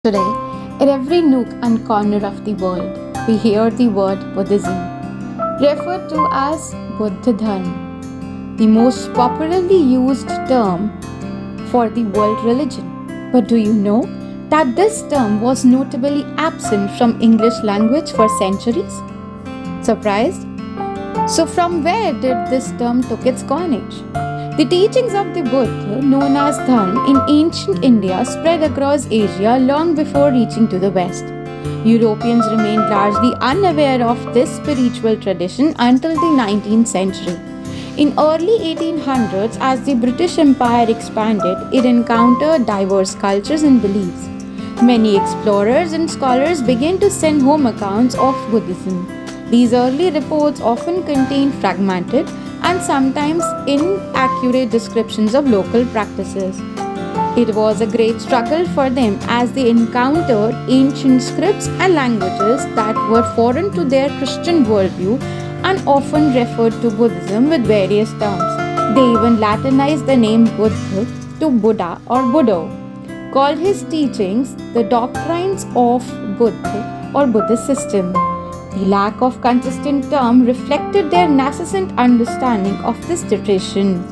Today, in every nook and corner of the world, we hear the word Buddhism, referred to as Buddha Dharma, the most popularly used term for the world religion. But do you know that this term was notably absent from English language for centuries? Surprised? So from where did this term took its coinage? The teachings of the Buddha, known as Dharma, in ancient India spread across Asia long before reaching to the West. Europeans remained largely unaware of this spiritual tradition until the 19th century. In early 1800s, as the British Empire expanded, it encountered diverse cultures and beliefs. Many explorers and scholars began to send home accounts of Buddhism. These early reports often contained fragmented and sometimes inaccurate descriptions of local practices. It was a great struggle for them as they encountered ancient scripts and languages that were foreign to their Christian worldview and often referred to Buddhism with various terms. They even Latinized the name Buddha to Buddha or Buddho, called his teachings the doctrines of Buddha or Buddhist system. The lack of consistent term reflected their nascent understanding of this tradition.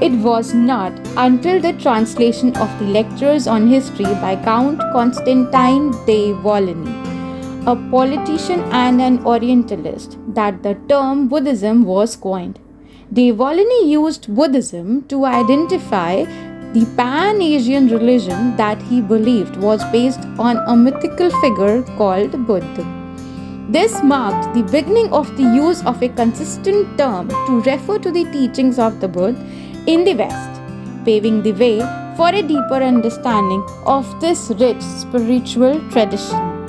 It was not until the translation of the Lectures on History by Count Constantine de Volney, a politician and an Orientalist, that the term Buddhism was coined. De Volney used Buddhism to identify the Pan-Asian religion that he believed was based on a mythical figure called Buddha. This marked the beginning of the use of a consistent term to refer to the teachings of the Buddha in the West, paving the way for a deeper understanding of this rich spiritual tradition.